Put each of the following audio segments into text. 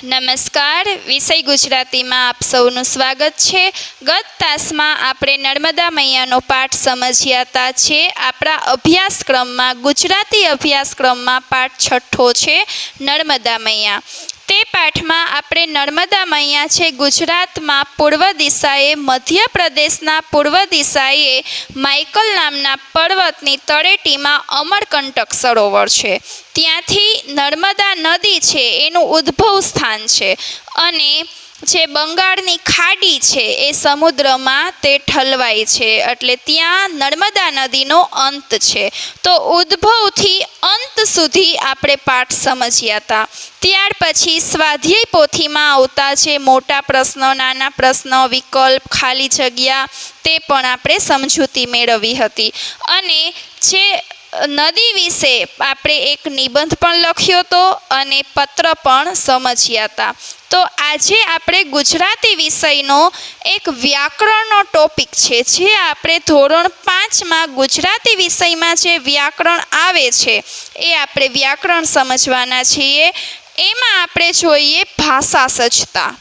નમસ્કાર. વિષય ગુજરાતીમાં આપ સૌનું સ્વાગત છે. ગત તાસમાં આપણે નર્મદા મૈયાનો પાઠ સમજ્યા હતા. છે આપણા અભ્યાસક્રમમાં ગુજરાતી અભ્યાસક્રમમાં પાઠ 6 છે નર્મદા મૈયા. તે પાઠમાં આપણે નર્મદા મૈયા છે ગુજરાતમાં પૂર્વ દિશાએ, મધ્યપ્રદેશના પૂર્વ દિશાએ માઇકલ નામના પર્વતની તળેટીમાં અમરકંટક સરોવર છે. ત્યાંથી નર્મદા નદી છે એનું ઉદ્ભવ સ્થાન છે અને જે બંગાળની ખાડી છે એ સમુદ્રમાં તે ઠલવાય છે, એટલે ત્યાં નર્મદા નદીનો અંત છે. તો ઉદ્ભવથી અંત સુધી આપણે પાઠ સમજ્યા હતા. ત્યાર પછી સ્વાધ્યાય પોથીમાં આવતા જે મોટા પ્રશ્નો, નાના પ્રશ્નો, વિકલ્પ, ખાલી જગ્યા, તે પણ આપણે સમજૂતી મેળવી હતી. અને જે નદી વિશે આપણે એક નિબંધ પણ લખ્યો હતો અને પત્ર પણ સમજ્યા હતા. તો આજે આપણે ગુજરાતી વિષયનો એક વ્યાકરણનો ટોપિક છે, જે આપણે ધોરણ 5માં ગુજરાતી વિષયમાં જે વ્યાકરણ આવે છે એ આપણે વ્યાકરણ સમજવાના છીએ. એમાં આપણે જોઈએ ભાષા સજ્જતા,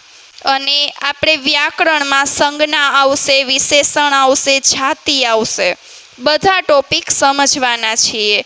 અને આપણે વ્યાકરણમાં સંજ્ઞા આવશે, વિશેષણ આવશે, જાતિ આવશે, બધા ટોપિક સમજવાના છીએ.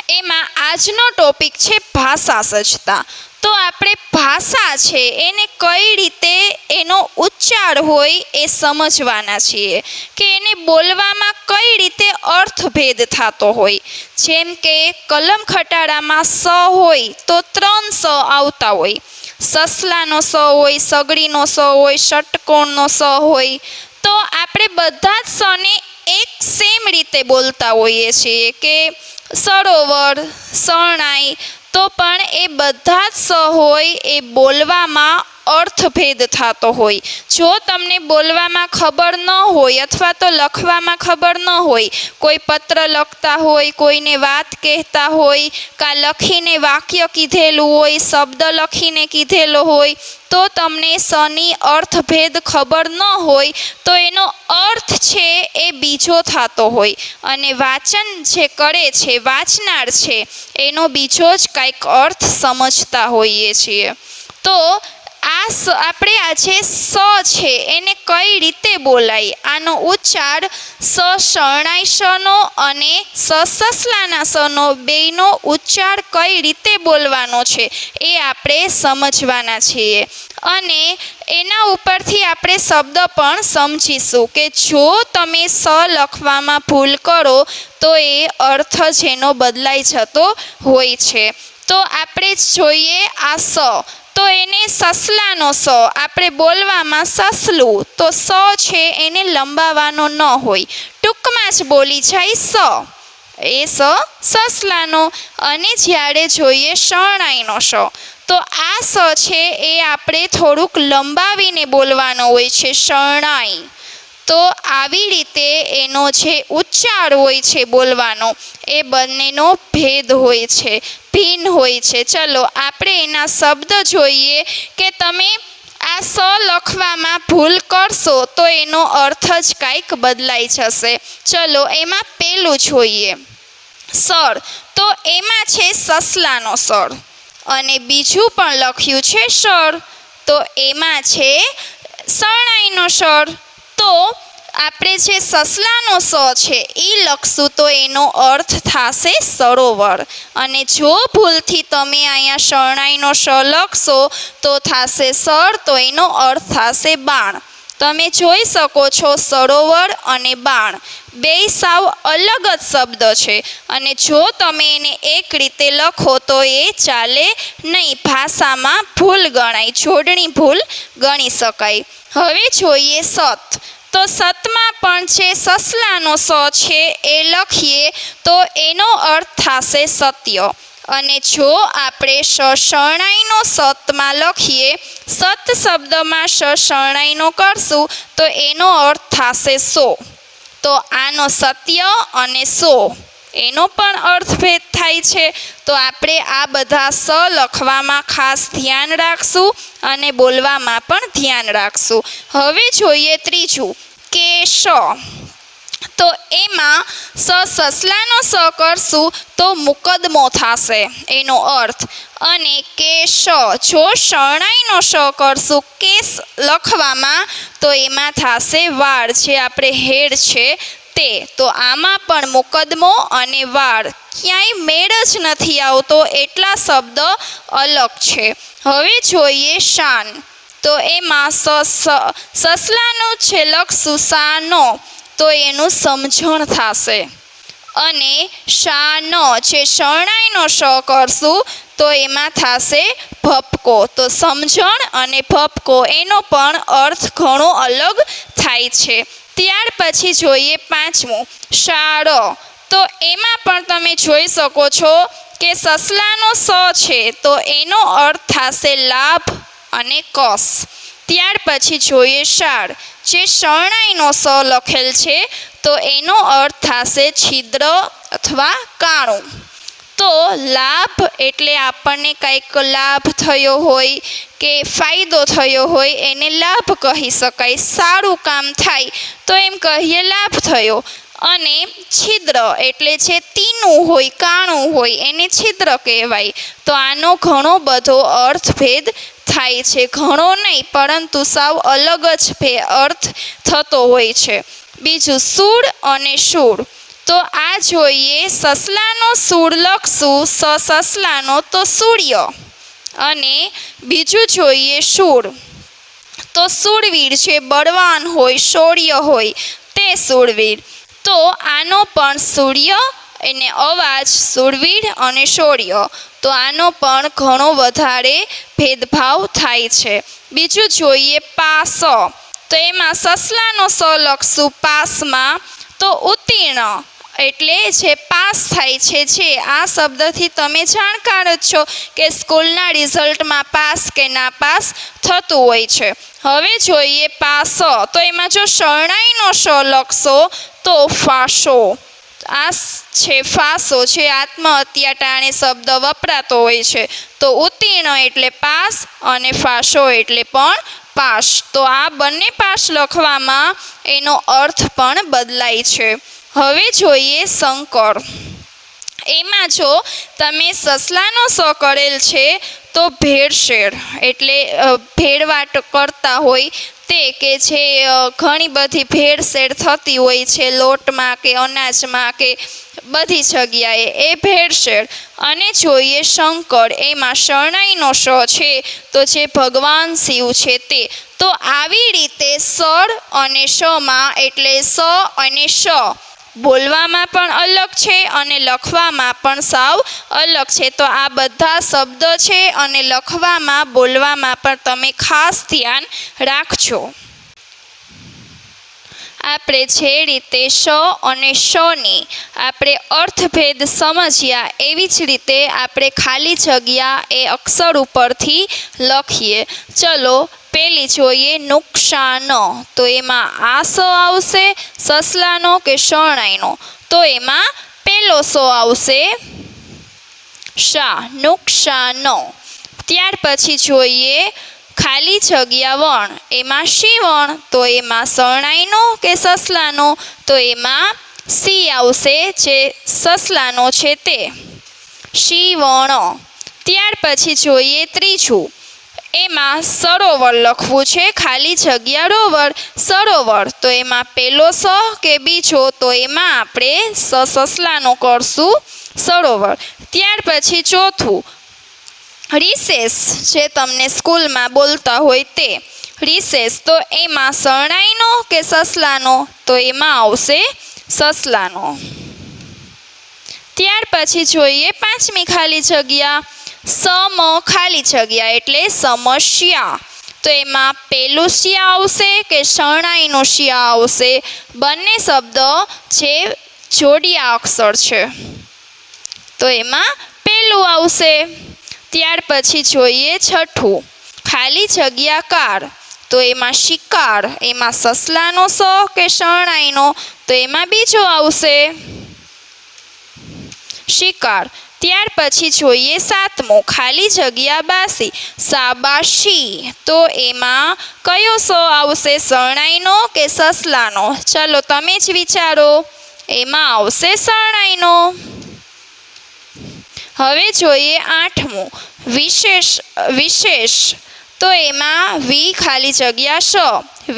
એમાં આજનો ટોપિક છે ભાષા સજ્જતા. તો આપણે ભાષા છે એને કઈ રીતે એનો ઉચ્ચાર હોય એ સમજવાના છીએ, કે એને બોલવામાં કઈ રીતે અર્થભેદ થતો હોય. જેમ કે કલમ ખટારામાં સ હોય તો 3 સ આવતા હોય, સસલાનો સ હોય, સગડીનો સ હોય, ષટકોણનો સ હોય. તો આપણે બધા જ સને એક સેમ રીતે બોલતા હોઈએ છીએ, કે સરોવર, શરણાઈ. તો પણ એ બધા જ સ હોય એ બોલવામાં અર્થભેદ થતો હોય. જો તમને બોલવામાં ખબર ન હોય અથવા તો લખવામાં ખબર ન હોય, કોઈ પત્ર લખતા હોય, કોઈને વાત કહેતા હોય, કાં લખીને વાક્ય કીધેલું હોય, શબ્દ લખીને કીધેલો હોય, તો તમને સની અર્થભેદ ખબર ન હોય તો એનો અર્થ છે એ બીજો થતો હોય, અને વાંચન જે કરે છે, વાંચનાર છે, એનો બીજો જ કંઈક અર્થ સમજતા હોઈએ છીએ. તો આપણે આજે સ છે એને કઈ રીતે બોલાય, આનો ઉચ્ચાર સ શરણાઈ શનો અને સ સસલાના શનો બેયનો ઉચ્ચાર કઈ રીતે બોલવાનો છે એ આપણે સમજવાના છીએ. અને એના ઉપરથી આપણે શબ્દ પણ સમજીશું, કે જો તમે સ લખવામાં ભૂલ કરો તો એ અર્થ જેનો બદલાઈ જતો હોય છે. તો આપણે જોઈએ આ સ, તો એને સસલાનો સ આપણે બોલવામાં સસલું, તો સ છે એને લંબાવવાનો ન હોય, ટૂંકમાં જ બોલી જાય સ, એ સ સસલાનો. અને જ્યારે જોઈએ શરણાઈનો સ, તો આ સ છે એ આપણે થોડુંક લંબાવીને બોલવાનો હોય છે, શરણાઈ. તો આવી રીતે એનો જે ઉચ્ચાર હોય છે બોલવાનો, એ બંનેનો ભેદ હોય છે, ભિન્ન હોય છે. ચલો આપણે એના શબ્દ જોઈએ, કે તમે આ સ લખવામાં ભૂલ કરશો તો એનો અર્થ જ કાંઈક બદલાઈ જશે. ચલો એમાં પેલું જોઈએ સર, તો એમાં છે સસલાનો સર, અને બીજું પણ લખ્યું છે સર, તો એમાં છે શરણાઈનો સર. તો આપણે જે સસલાનો સ છે એ લખશું તો એનો અર્થ થશે સરોવર, અને જો ભૂલથી તમે અહીંયા શરણાઈનો સ લખશો તો થશે સર, તો એનો અર્થ થશે બાણ. તમે જોઈ શકો છો સરોવર અને બાણ બે સાવ અલગ જ શબ્દ છે, અને જો તમે એને એક રીતે લખો તો એ ચાલે નહીં, ભાષામાં ભૂલ ગણાય, જોડણી ભૂલ ગણી શકાય. હવે જોઈએ સત, તો સતમાં પણ જે સસલાનો સ છે એ લખીએ તો એનો અર્થ થશે સત્ય. અને જો આપણે શરણાઈનો સતમાં લખીએ, સત શબ્દમાં શરણાઈનો કરશું તો એનો અર્થ થશે સો. તો આનો સત્ય અને સો એનો પણ અર્થભેદ થાય છે. તો આપણે આ બધા સ લખવામાં ખાસ ધ્યાન રાખશું અને બોલવામાં પણ ધ્યાન રાખશું. હવે જોઈએ ત્રીજું, કે શ. તો એમાં સસલાનો સ કરશું તો મુકદ્દમો થશે એનો અર્થ, અને કેશ જો શરણાઈનો શ કરશું કેસ લખવામાં તો એમાં થશે વાળ, જે આપણે હેડ છે તે. તો આમાં પણ મુકદ્દમો અને વાળ ક્યાંય મેળ જ નથી આવતો, એટલા શબ્દ અલગ છે. હવે જોઈએ શાન. તો એમાં સસલાનું છે લખશું સાનો તો એનું સમજણ થશે, અને શાનો જે શરણાઈનો શ કરશું તો એમાં થશે ભપકો. તો સમજણ અને ભપકો એનો પણ અર્થ ઘણો અલગ થાય છે. ત્યાર પછી જોઈએ પાંચમું શાળ. તો એમાં પણ તમે જોઈ શકો છો કે સસલાનો સ છે તો એનો અર્થ થશે લાભ અને કસ. ત્યાર પછી જોઈએ શાળ, જે શરણાઈનો સ લખેલ છે તો એનો અર્થ થશે છિદ્ર અથવા કાણું. તો લાભ એટલે આપણને કંઈક લાભ થયો હોય કે ફાયદો થયો હોય એને લાભ કહી શકાય. સારું કામ થાય તો એમ કહીએ લાભ થયો. અને છિદ્ર એટલે જે તીનું હોય કાણું હોય એને છિદ્ર કહેવાય. તો આનો ઘણો બધો અર્થભેદ થાય છે, ઘણો નહીં પરંતુ સાવ અલગ જ અર્થ થતો હોય છે. બીજું સૂળ અને શૂળ. તો આ જોઈએ સસલાનો સૂળ લખશું સસલાનો તો સૂર્ય, અને બીજું જોઈએ શૂળ તો શૂળવીર જે બળવાન હોય શૌર્ય હોય તે શૂળવીર. તો આનો પણ સૂર્ય એને અવાજ શૂળવીર અને શૌર્ય, તો આનો પણ ઘણો વધારે ભેદભાવ થાય છે. બીજું જોઈએ પાસ. તો એમાં સસલાનો સ લખશું પાસમાં તો ઉત્તીર્ણ એટલે જે પાસ થાય છે. જે આ શબ્દથી તમે જાણકાર જ છો કે સ્કૂલના રિઝલ્ટમાં પાસ કે ના પાસ થતું હોય છે. હવે જોઈએ પાસ. તો એમાં જો શરણાઈનો શ લખશો તો ફાંસો. આ છે ફાંસો, જે આત્મહત્યા ટાણે શબ્દ વપરાતો હોય છે. તો ઉત્તીર્ણ એટલે પાસ અને ફાંસો એટલે પણ પાસ. તો આ બંને પાસ લખવામાં એનો અર્થ પણ બદલાય છે. હવે જોઈએ સંકર. એમાં જો તમે સસલાનો સ કરેલ છે તો ભેળસેળ એટલે ભેળવાટ કરતા હોય તે, કે જે ઘણી બધી ભેળસેળ થતી હોય છે લોટમાં કે અનાજમાં કે બધી જગ્યાએ, એ ભેળસેળ. અને જોઈએ શંકર. એમાં શરણાઈનો શ છે તો જે ભગવાન શિવ છે તે. તો આવી રીતે સળ અને શમાં એટલે સ અને શ બોલવામાં પણ અલગ છે અને લખવામાં પણ સાવ અલગ છે. તો આ બધા શબ્દ છે અને લખવામાં બોલવામાં પણ તમે ખાસ ધ્યાન રાખજો. આપણે જે રીતે શ અને શની આપણે અર્થભેદ સમજ્યા એવી જ રીતે આપણે ખાલી જગ્યા એ અક્ષર ઉપરથી લખીએ. ચલો પેલી જોઈએ નુકસાન. તો એમાં આ સ આવશે સસલાનો કે શરણાઈનો, તો એમાં પેલો સ આવશે શા, નુકસાન. ત્યાર પછી જોઈએ ખાલી જગ્યા વણ. એમાં શી વણ. તો એમાં શરણાઈનો કે સસલાનો, તો એમાં સી આવશે, જે સસલાનો છે તે શી વણ. ત્યાર પછી જોઈએ ત્રીજું. એમાં સરોવર લખવું છે, ખાલી જગ્યા રોવર સરોવર. તો એમાં પેલો સ કે બીજો, તો એમાં આપણે સસલાનો કરશું સરોવર. ત્યાર પછી ચોથું રિસેસ, જે તમને સ્કૂલમાં બોલતા હોય તે રિસેસ. તો એમાં શરણાઈનો કે સસલાનો, તો એમાં આવશે સસલાનો. ત્યાર પછી જોઈએ પાંચમી ખાલી જગ્યા સમ ખાલી જગ્યા એટલે સમસ્યા. તો એમાં પેલું શિયા આવશે કે શરણાઈનું શિયા આવશે, બંને શબ્દ જે જોડિયા અક્ષર છે તો એમાં પેલું આવશે. ત્યાર પછી જોઈએ છઠ્ઠું ખાલી જગ્યા કાર. તો એમાં શિકાર. એમાં સસલાનો સ કે શરણાઈનો, તો એમાં બીજો આવશે શિકાર. ત્યાર પછી જોઈએ 7મો, ખાલી જગ્યા બાસી, શાબાશી. તો એમાં કયો સો આવશે, શરણાઈનો કે સસલાનો? ચાલો તમે જ વિચારો. એમાં આવશે શરણાઈનો. હવે જોઈએ 8મો, વિશેષ. તો એમાં વી ખાલી જગ્યા શ,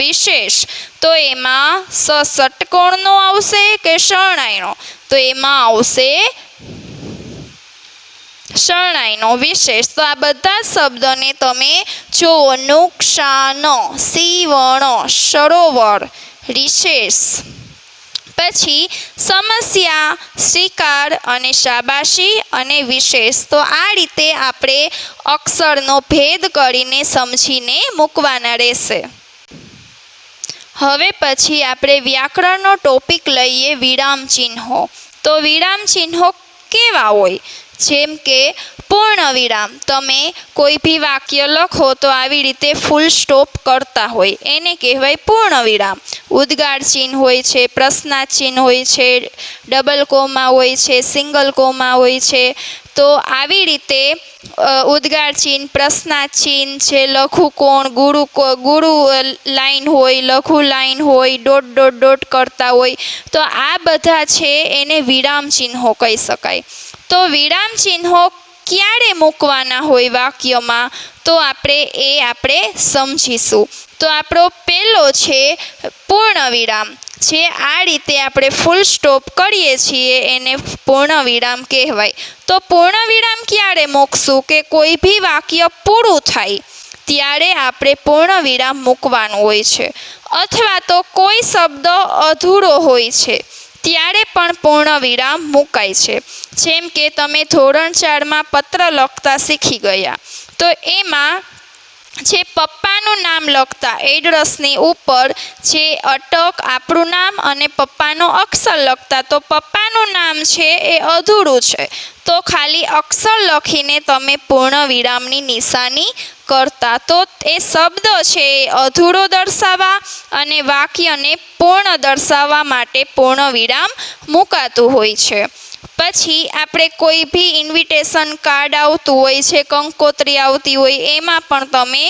વિશેષ. તો એમાં ષટકોણનો આવશે કે શરણાઈનો? તો એમાં આવશે શરણાઈનો, વિશેષ. તો આ બધા શબ્દોને તમે જુઓ, નુકસાન, સીવણ, સરોવર, વિશેષ. પછી સમસ્યા, શિકાર અને શાબાશી અને વિશેષ. તો આ રીતે આપણે અક્ષરનો ભેદ કરીને સમજીને મૂકવાના રહેશે. હવે પછી આપણે વ્યાકરણનો ટોપિક લઈએ, વિરામ ચિહ્નો. તો વિરામ ચિહ્નો કેવા હોય? જેમ કે પૂર્ણ વિરામ. તમે કોઈ બી વાક્ય લખો તો આવી રીતે ફૂલ સ્ટોપ કરતા હોય એને કહેવાય પૂર્ણ વિરામ. ઉદ્ગાર ચિહ્ન હોય છે, પ્રશ્નાર્થ ચિહ્ન હોય છે, ડબલ કોમા હોય છે, સિંગલ કોમા હોય છે. તો આવી રીતે ઉદ્ગાર ચિહ્ન, પ્રશ્નાર્થ ચિહ્ન છે, લઘુ કોણ, ગુરુ લાઈન હોય, લઘુ લાઈન હોય, ડોટ ડોટ ડોટ કરતા હોય. તો આ બધા છે એને વિરામ ચિહ્નો કહી શકાય. તો વિરામ ચિહ્નો ક્યારે મૂકવાના હોય વાક્યમાં? તો આપણે સમજીશું. તો આપણો પહેલો છે પૂર્ણ વિરામ. જે આ રીતે આપણે ફૂલ સ્ટોપ કરીએ છીએ એને પૂર્ણ વિરામ કહેવાય. તો પૂર્ણ વિરામ ક્યારે મૂકશું? કે કોઈ બી વાક્ય પૂરું થાય ત્યારે આપણે પૂર્ણ વિરામ મૂકવાનું હોય છે. અથવા તો કોઈ શબ્દ અધૂરો હોય છે ત્યારે પણ પૂર્ણ વિરામ મુકાય છે. જેમ કે તમે ધોરણ 4માં પત્ર લખતા શીખી ગયા. તો એમાં જે પપ્પાનું નામ લખતા એડ્રેસની ઉપર જે અટક, આપણું નામ અને પપ્પાનો અક્ષર લખતા, તો પપ્પાનું નામ છે એ અધૂરું છે તો ખાલી અક્ષર લખીને તમે પૂર્ણ વિરામની નિશાની કરતા. તો એ શબ્દ છે એ અધૂરો દર્શાવવા અને વાક્યને પૂર્ણ દર્શાવવા માટે પૂર્ણ વિરામ મુકાતું હોય છે. પછી આપણે કોઈ બી ઇન્વિટેશન કાર્ડ આવતું હોય છે, કંકોત્રી આવતી હોય, એમાં પણ તમે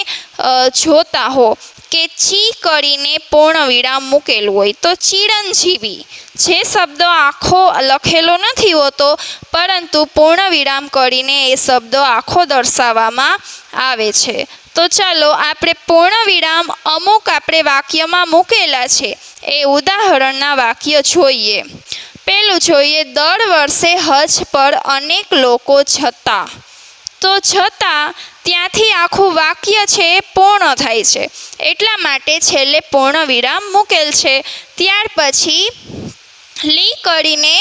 જોતા હો કે ચી કરીને પૂર્ણ વિરામ મૂકેલું હોય. તો ચિરંજીવી, જે શબ્દ આખો લખેલો નથી હોતો પરંતુ પૂર્ણ વિરામ કરીને એ શબ્દ આખો દર્શાવવામાં આવે છે. તો ચાલો આપણે પૂર્ણ વિરામ અમુક આપણે વાક્યમાં મૂકેલા છે એ ઉદાહરણના વાક્ય જોઈએ. પહેલું જોઈએ, દર વર્ષે હજ પર અનેક લોકો જતા. તો જતા ત્યાંથી આખું વાક્ય છે એ પૂર્ણ થાય છે, એટલા માટે છેલ્લે પૂર્ણ વિરામ મૂકેલ છે. ત્યાર પછી લી કરીને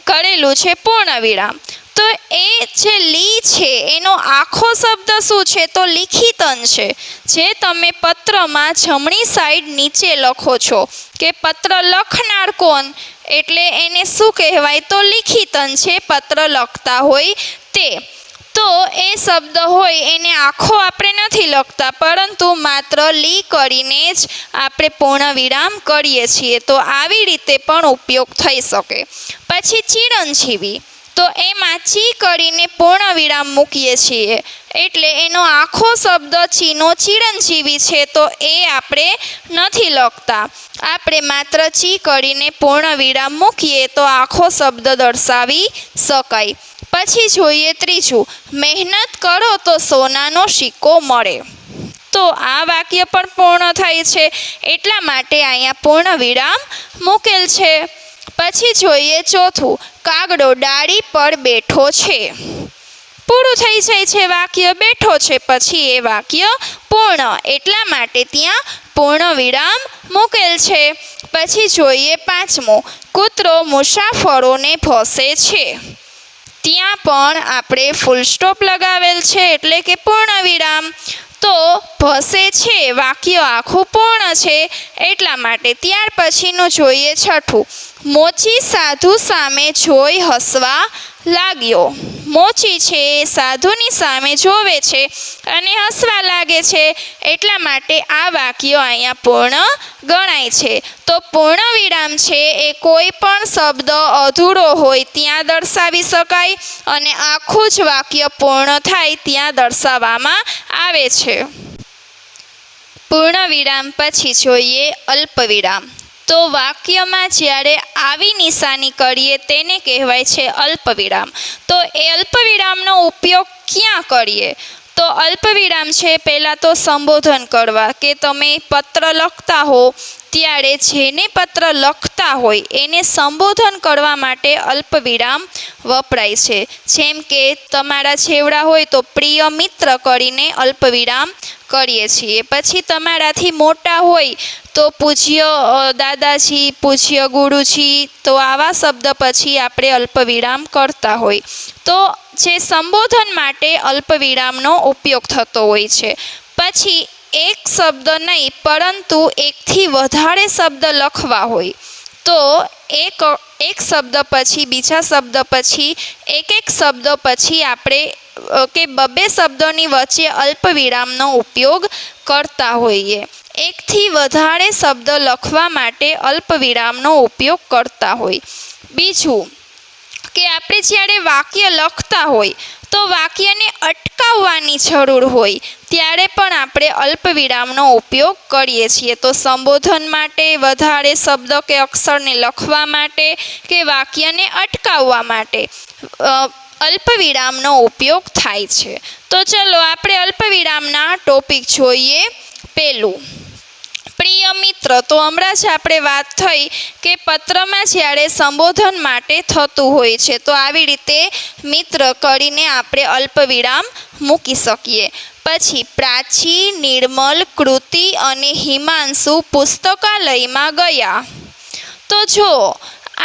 કરેલું છે પૂર્ણ વિરામ. તો એ જે લી છે એનો આખો શબ્દ શું છે? તો લિખિતન છે. જે તમે પત્રમાં જમણી સાઈડ નીચે લખો છો કે પત્ર લખનાર કોણ, એટલે એને શું કહેવાય? તો લિખિતન છે, પત્ર લખતા હોય તે. તો એ શબ્દ હોય એને આખો આપણે નથી લખતા પરંતુ માત્ર લી કરીને જ આપણે પૂર્ણ વિરામ કરીએ છીએ. તો આવી રીતે પણ ઉપયોગ થઈ શકે. પછી ચિરંજીવી, તો એમાં ચી કરીને પૂર્ણ વિરામ મૂકીએ છીએ એટલે એનો આખો શબ્દ ચીનો ચિરંજીવી છે તો એ આપણે નથી લખતા. આપણે માત્ર ચી કરીને પૂર્ણ વિરામ મૂકીએ તો આખો શબ્દ દર્શાવી શકાય. પછી જોઈએ ત્રીજું, મહેનત કરો તો સોનાનો સિક્કો મળે. તો આ વાક્ય પણ પૂર્ણ થાય છે એટલા માટે અહીંયા પૂર્ણ વિરામ મૂકેલ છે. પછી જોઈએ ચોથું, કાગડો ડાળી પર બેઠો છે. પૂરું થઈ જાય છે વાક્ય, બેઠો છે પછી એ વાક્ય પૂર્ણ, એટલા માટે ત્યાં પૂર્ણ વિરામ મૂકેલ છે. પછી જોઈએ પાંચમો, કૂતરો મુસાફરોને ભસે છે. ત્યાં પણ આપણે ફૂલ સ્ટોપ લગાવેલ છે એટલે કે પૂર્ણ વિરામ. તો ભસે છે વાક્ય આખું પૂર્ણ છે એટલા માટે. ત્યાર પછીનું જોઈએ છઠ્ઠું, મોચી સાધુ સામે જોઈ હસવા લાગ્યો. મોચી છે એ સાધુની સામે જોવે છે અને હસવા લાગે છે, એટલા માટે આ વાક્ય અહીંયા પૂર્ણ ગણાય છે. તો પૂર્ણ વિરામ છે એ કોઈ પણ શબ્દ અધૂરો હોય ત્યાં દર્શાવી શકાય અને આખું જ વાક્ય પૂર્ણ થાય ત્યાં દર્શાવવામાં આવે છે. પૂર્ણ વિરામ પછી જોઈએ અલ્પ વિરામ. તો વાક્યમાં જ્યારે આવી નિશાની કરીએ તેને કહેવાય છે અલ્પ વિરામ. તો એ અલ્પ વિરામનો ઉપયોગ ક્યાં કરીએ? તો અલ્પ વિરામ છે પહેલાં તો સંબોધન કરવા, કે તમે પત્ર લખતા હો ત્યારે જેને પત્ર લખતા હોય એને સંબોધન કરવા માટે અલ્પ વિરામ વપરાય છે. જેમ કે તમારા છેવડા હોય તો પ્રિય મિત્ર કરીને અલ્પ વિરામ કરીએ છીએ. પછી તમારાથી મોટા હોય તો પૂજ્ય દાદાજી, પૂજ્ય ગુરુજી, તો આવા શબ્દ પછી આપણે અલ્પ વિરામ કરતા હોય. તો જે સંબોધન માટે અલ્પ વિરામનો ઉપયોગ થતો હોય છે. પછી એક શબ્દ નહીં પરંતુ એકથી વધારે શબ્દ લખવા હોય તો એક શબ્દ પછી બીજા શબ્દ પછી એક શબ્દ પછી આપણે કે બબે શબ્દોની વચ્ચે અલ્પ વિરામનો ઉપયોગ કરતા હોઈએ. એકથી વધારે શબ્દ લખવા માટે અલ્પ વિરામનો ઉપયોગ કરતા હોય. બીજું કે આપણે જ્યારે વાક્ય લખતા હોય તો વાક્યને અટકાવવાની જરૂર હોય ત્યારે પણ આપણે અલ્પ વિરામનો ઉપયોગ કરીએ છીએ. તો સંબોધન માટે, વધારે શબ્દ કે અક્ષરને લખવા માટે કે વાક્યને અટકાવવા માટે અલ્પ વિરામનો ઉપયોગ થાય છે. તો ચલો આપણે અલ્પ વિરામના ટોપિક જોઈએ. પહેલું, પ્રિય મિત્ર. તો હમણાં જ આપણે વાત થઈ કે પત્રમાં જ્યારે સંબોધન માટે થતું હોય છે તો આવી રીતે મિત્ર કરીને આપણે અલ્પ વિરામ મૂકી શકીએ. પછી પ્રાચી, નિર્મલ, કૃતિ અને હિમાંશુ પુસ્તકાલયમાં ગયા. તો જો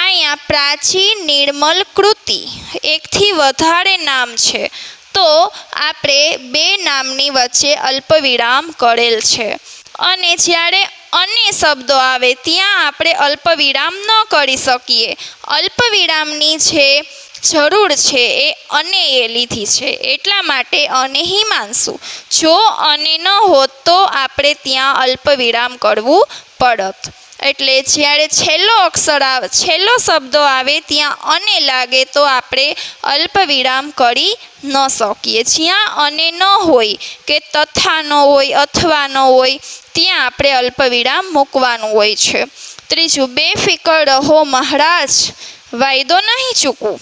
અહીંયા પ્રાચી, નિર્મલ, કૃતિ એકથી વધારે નામ છે તો આપણે બે નામની વચ્ચે અલ્પ વિરામ કરેલ છે. અને જ્યારે અન્ય શબ્દો આવે ત્યાં આપણે અલ્પ વિરામ ન કરી શકીએ. અલ્પ વિરામની જે જરૂર છે એ અને એ લીધી છે, એટલા માટે અને હિમાંશુ. જો અને ન હોત તો આપણે ત્યાં અલ્પ વિરામ કરવું પડત. એટલે જ્યારે છેલ્લો શબ્દો આવે ત્યાં અને લાગે તો આપણે અલ્પ વિરામ કરી ન શકીએ. જ્યાં અને ન હોય કે તથા ન હોય અથવા ન હોય ત્યાં આપણે અલ્પ વિરામ મૂકવાનું હોય છે. ત્રીજું, બેફિકર રહો મહારાજ, વાયદો નહીં ચૂકવું.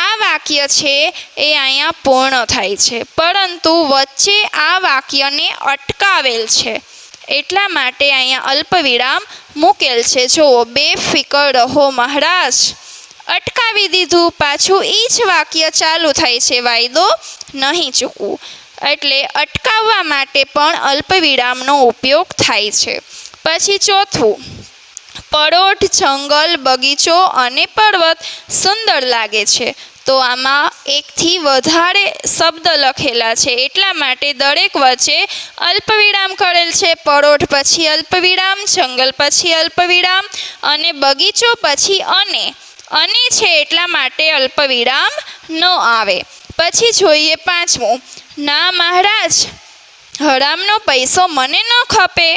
આ વાક્ય છે એ અહીંયા પૂર્ણ થાય છે, પરંતુ વચ્ચે આ વાક્યને અટકાવેલ છે એટલા માટે અહીંયા અલ્પ વિરામ મૂકેલ છે. જુઓ, બેફિકર રહો મહારાજ, અટકાવી દીધું, પાછું એ જ વાક્ય ચાલુ થાય છે, વાયદો નહીં ચૂકવું. એટલે અટકાવવા માટે પણ અલ્પ વિરામનો ઉપયોગ થાય છે. પછી ચોથું, પરોઢ, જંગલ, બગીચો અને પર્વત સુંદર લાગે છે. તો આમાં એકથી વધારે શબ્દ લખેલા છે એટલા માટે દરેક વચ્ચે અલ્પ વિરામ કરેલ છે. પરોઢ પછી અલ્પ વિરામ, જંગલ પછી અલ્પ વિરામ અને બગીચો પછી અને છે એટલા માટે અલ્પ વિરામ ન આવે. પછી જોઈએ પાંચમું, ના મહારાજ, હરામનો પૈસો મને ન ખપે.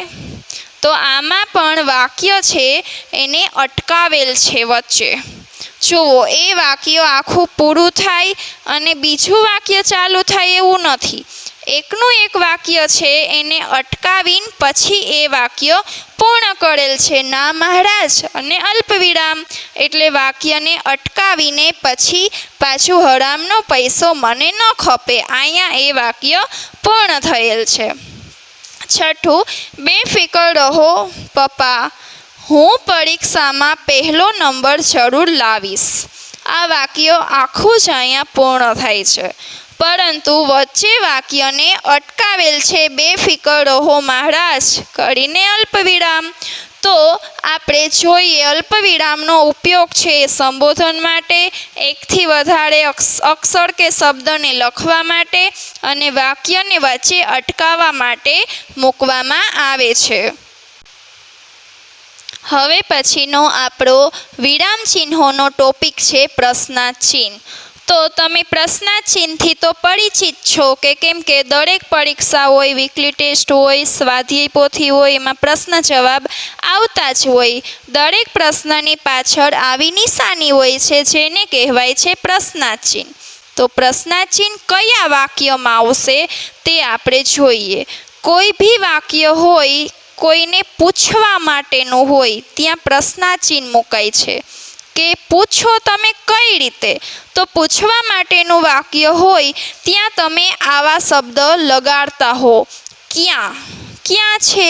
તો આમાં પણ વાક્ય છે એને અટકાવેલ છે વચ્ચે. જુઓ, એ વાક્ય આખું પૂરું થાય અને બીજું વાક્ય ચાલુ થાય એવું નથી. એકનું એક વાક્ય છે એને અટકાવીને પછી એ વાક્ય પૂર્ણ કરેલ છે, ના મહારાજ અને અલ્પ વિરામ. એટલે વાક્યને અટકાવીને પછી પાછું હરામનો પૈસો મને ન ખપે, અહીંયા એ વાક્ય પૂર્ણ થયેલ છે. છઠ્ઠું, બેફિકર રહો પપ્પા, હું પરીક્ષામાં પહેલો નંબર જરૂર લાવીશ. આ વાક્ય આખું જ અહીંયા પૂર્ણ થાય છે, પરંતુ વચ્ચે વાક્યને અટકાવેલ છે, બેફિકર રહો મહારાજ કરીને અલ્પ વિરામ. તો આપણે જોઈએ અલ્પ વિરામનો ઉપયોગ છે સંબોધન માટે, એકથી વધારે અક્ષર કે શબ્દને લખવા માટે અને વાક્યને વચ્ચે અટકાવવા માટે મૂકવામાં આવે છે. હવે પછીનો આપણો વિરામ ચિહ્નોનો ટોપિક છે પ્રશ્નાર્થ ચિહ્ન. તો તમે પ્રશ્નાર્થ ચિહ્નથી તો પરિચિત છો કે કેમ કે દરેક પરીક્ષા હોય, વીકલી ટેસ્ટ હોય, સ્વાધ્યાય પોથી હોય, એમાં પ્રશ્ન જવાબ આવતા જ હોય. દરેક પ્રશ્નની પાછળ આવી નિશાની હોય છે જેને કહેવાય છે પ્રશ્નાર્થ ચિહ્ન. તો પ્રશ્નાર્થ ચિહ્ન કયા વાક્યમાં આવશે તે આપણે જોઈએ. કોઈ બી વાક્ય હોય, કોઈને પૂછવા માટેનું હોય, ત્યાં પ્રશ્નાર્થ ચિહ્ન મુકાય છે કે પૂછો તમે કઈ રીતે. તો પૂછવા માટેનું વાક્ય હોય ત્યાં તમે આવા શબ્દ લગાડતા હો. ક્યાં, ક્યાં છે,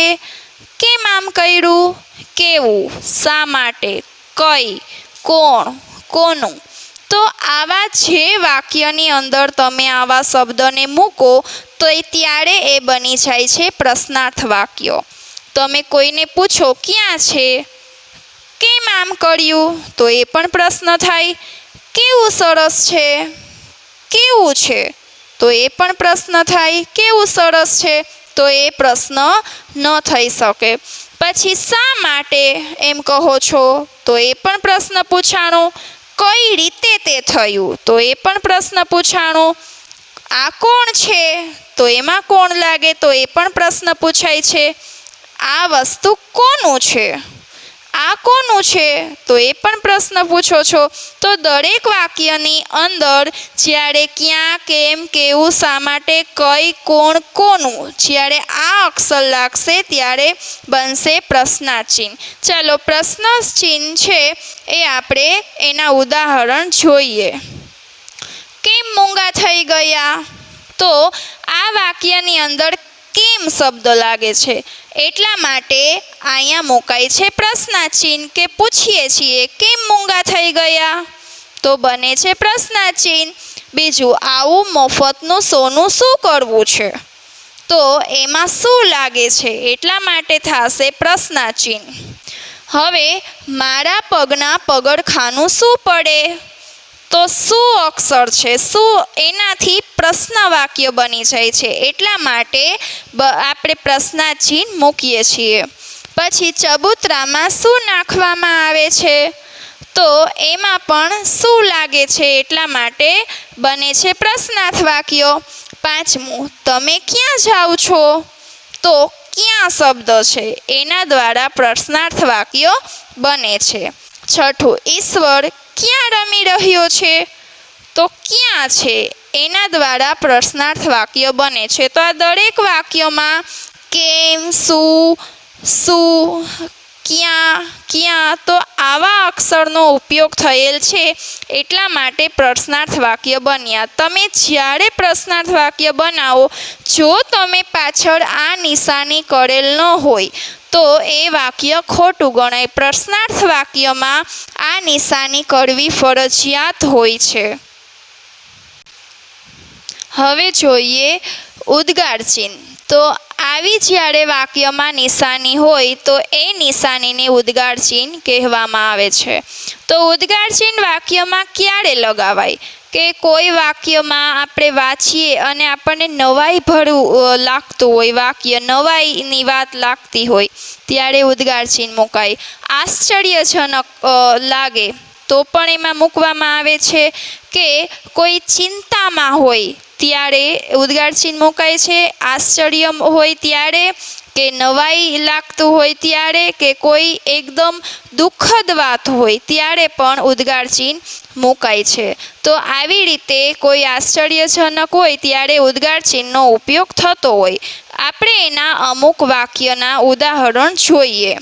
કેમ આમ કર્યું, કેવું, શા માટે, કઈ, કોણ, કોનું. તો આવા જે વાક્યની અંદર તમે આવા શબ્દને મૂકો તો ત્યારે એ બની જાય છે પ્રશ્નાર્થ વાક્ય. તમે કોઈને પૂછો ક્યાં છે, કેમ આમ કર્યું, તો એ પણ પ્રશ્ન થાય. કેવું સરસ છે, કેવું છે, તો એ પણ પ્રશ્ન થાય. કેવું સરસ છે, તો એ પ્રશ્ન ન થઈ શકે. પછી શા માટે એમ કહો છો, તો એ પણ પ્રશ્ન પૂછાણો. કઈ રીતે તે થયું, તો એ પણ પ્રશ્ન પૂછાણો. આ કોણ છે, તો એમાં કોણ લાગે, તો એ પણ પ્રશ્ન પૂછાય છે. આ વસ્તુ કોનું છે, આ કોનું છે, તો એ પણ પ્રશ્ન પૂછો છો. તો દરેક વાક્યની અંદર જ્યારે ક્યાં, કેમ, કેવું, શા માટે, કઈ, કોણ, કોનું, જ્યારે આ અક્ષર લાગશે ત્યારે બનશે પ્રશ્નાર્થ ચિહ્ન. ચાલો પ્રશ્નાર્થ ચિહ્ન છે એ આપણે એના ઉદાહરણ જોઈએ. કેમ મૂંગા થઈ ગયા, તો આ વાક્યની અંદર કેમ શબ્દ લાગે છે એટલા માટે અહીંયા મુકાય છે પ્રશ્નાર્થ ચિહ્ન કે પૂછીએ છીએ કેમ મૂંગા થઈ ગયા, તો બને છે પ્રશ્નાર્થ ચિહ્ન. બીજું, આવું મફતનું સોનું શું કરવું છે, તો એમાં શું લાગે છે એટલા માટે થશે પ્રશ્નાર્થ ચિહ્ન. હવે મારા પગના પગરખાનું શું પડે, તો શું અક્ષર છે, શું, એનાથી પ્રશ્ન વાક્ય બની જાય છે એટલા માટે આપણે પ્રશ્નાર્થ ચિહ્ન મૂકીએ છીએ. પછી ચબૂતરામાં શું નાખવામાં આવે છે, તો એમાં પણ શું લાગે છે એટલા માટે બને છે પ્રશ્નાર્થ વાક્ય. પાંચમું, તમે ક્યાં જાઓ છો, તો ક્યાં શબ્દ છે એના દ્વારા પ્રશ્નાર્થ વાક્ય બને છે. છઠ્ઠું, ઈશ્વર ક્યાં રમી રહ્યો છે, તો ક્યાં છે એના દ્વારા પ્રશ્નાર્થ વાક્ય બને છે. તો આ દરેક વાક્યમાં કેમ, શું, શું, ક્યાં, ક્યાં, તો આવા અક્ષરનો ઉપયોગ થયેલ છે એટલા માટે પ્રશ્નાર્થ વાક્ય બન્યા. તમે જ્યારે પ્રશ્નાર્થ વાક્ય બનાવો, જો તમે પાછળ આ નિશાની કરેલ ન હોય તો એ વાક્ય ખોટું ગણાય. પ્રશ્નાર્થ વાક્યમાં આ નિશાની કરવી ફરજિયાત હોય છે. હવે જોઈએ ઉદ્ગાર ચિહ્ન. તો આવી જ્યારે વાક્યમાં નિશાની હોય તો એ નિશાનીને ઉદ્ગાર ચિહ્ન કહેવામાં આવે છે. તો ઉદ્ગાર ચિહ્ન વાક્યમાં ક્યારે લગાવાય, કે કોઈ વાક્યમાં આપણે વાંચીએ અને આપણને નવાઈ ભરું લાગતું હોય, વાક્ય નવાઈની વાત લાગતી હોય ત્યારે ઉદ્ગાર ચિહ્ન મુકાય. આશ્ચર્યજનક લાગે તો પણ એમાં મૂકવામાં આવે છે. કે કોઈ ચિંતામાં હોય ત્યારે ઉદ્ગાર ચિહ્ન મુકાય છે. આશ્ચર્ય હોય ત્યારે, કે નવાઈ લાગતું હોય ત્યારે, કે કોઈ એકદમ દુઃખદ વાત હોય ત્યારે પણ ઉદ્ગાર ચિહ્ન મુકાય છે. તો આવી રીતે કોઈ આશ્ચર્યજનક હોય ત્યારે ઉદ્ગાર ચિહ્નનો ઉપયોગ થતો હોય. આપણે એના અમુક વાક્યના ઉદાહરણ જોઈએ.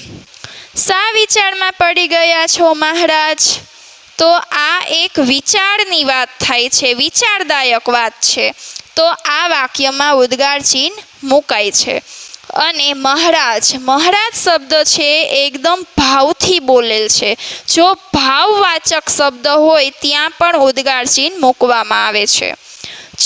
શા વિચારમાં પડી ગયા છો મહારાજ, તો આ એક વિચારની વાત થાય છે, વિચારદાયક વાત છે. તો આ વાક્યમાં ઉદ્ગાર ચિહ્ન મુકાય છે. અને મહારાજ, મહારાજ શબ્દ છે એકદમ ભાવથી બોલેલ છે. જો ભાવવાચક શબ્દ હોય ત્યાં પણ ઉદ્ગાર ચિહ્ન મૂકવામાં આવે છે.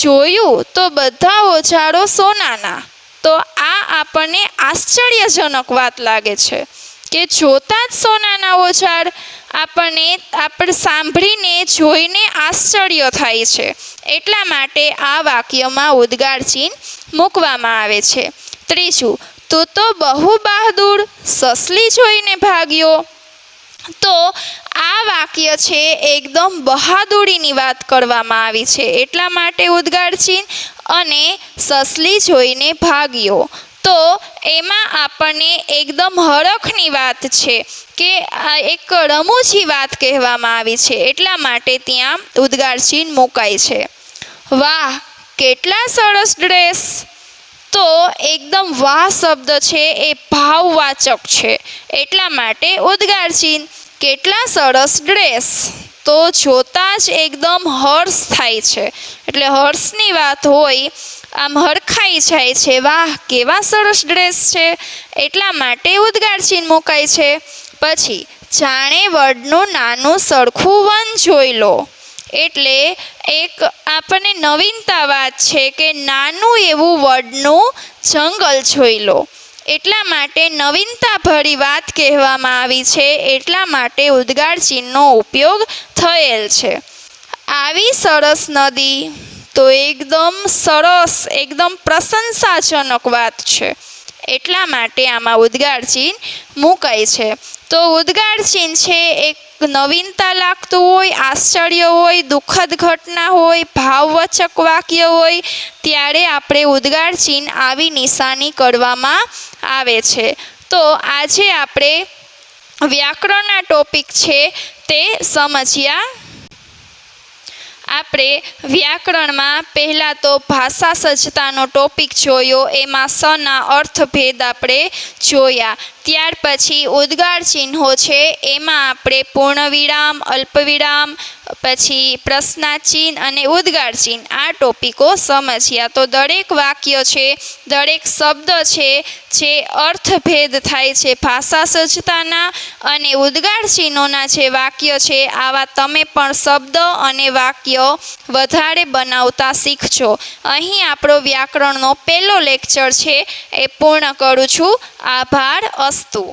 જોયું તો બધા ઓજારો સોનાના, તો આ આપણને આશ્ચર્યજનક વાત લાગે છે કે જોતા જ સોનાના ઓજાર. આપણે સાંભળીને જોઈને આશ્ચર્ય થાય છે એટલા માટે આ વાક્યમાં ઉદ્ગાર ચિહ્ન મૂકવામાં આવે છે. ત્રીજું, તું તો બહુ બહાદુર, સસલી જોઈને ભાગ્યો. તો આ વાક્ય છે એકદમ બહાદુરીની વાત કરવામાં આવી છે, એટલા માટે ઉદ્ગાર ચિહ્ન. અને સસલી જોઈને ભાગ્યો, તો એમાં આપણને એકદમ હરખની વાત છે કે આ એક રમૂજી વાત કહેવામાં આવી છે, એટલા માટે ત્યાં ઉદ્ગાર ચિહ્ન મુકાય છે. વાહ, કેટલા સરસ ડ્રેસ. તો એકદમ વાહ શબ્દ છે એ ભાવવાચક છે, એટલા માટે ઉદ્ગાર ચિહ્ન. કેટલા સરસ ડ્રેસ, તો જોતાં જ એકદમ હર્ષ થાય છે, એટલે હર્ષની વાત હોય, આમ હરખાઈ જાય છે. વાહ, કેવા સરસ ડ્રેસ છે, એટલા માટે ઉદ્ગાર ચિહ્ન મુકાય છે. પછી જાણે વડનું નાનું સરખું વન જોઈ લો, એટલે એક આપણને નવીનતા વાત છે કે નાનું એવું વડનું જંગલ જોઈ લો, એટલા માટે નવીનતા ભરી વાત કહેવામાં આવી છે, એટલા માટે ઉદ્ગાર ચિહ્નનો ઉપયોગ થયેલ છે. આવી સરસ નદી, તો એકદમ સરસ, એકદમ પ્રશંસાજનક વાત છે, એટલા માટે આમાં ઉદ્ગાર ચિહ્ન મુકાય છે. તો ઉદ્ગાર ચિહ્ન છે એક નવીનતા લાગતું હોય, આશ્ચર્ય હોય, દુઃખદ ઘટના હોય, ભાવવાચક વાક્ય હોય, ત્યારે આપણે ઉદ્ગાર ચિહ્ન આવી નિશાની કરવામાં આવે છે. તો આજે આપણે વ્યાકરણના ટોપિક છે તે સમજ્યા. આપણે વ્યાકરણમાં પહેલાં તો ભાષા સજ્જતાનો ટોપિક જોયો, એમાં સના અર્થભેદ આપણે જોયા. ત્યાર પછી ઉદ્ગાર ચિહ્નો છે, એમાં આપણે પૂર્ણવિરામ, અલ્પવિરામ, પછી પ્રશ્નાચિહ્ન અને ઉદ્ગાર ચિહ્ન આ ટોપિકો સમજ્યા. તો દરેક વાક્ય છે, દરેક શબ્દ છે જે અર્થભેદ થાય છે ભાષા સજ્જતાના અને ઉદ્ગાર ચિહ્નોના જે વાક્ય છે, આવા તમે પણ શબ્દ અને વાક્ય વધારે બનાવતા શીખજો. અહીં આપણો વ્યાકરણનો પહેલો લેક્ચર છે એ પૂર્ણ કરું છું. આભાર. અસ્તુ.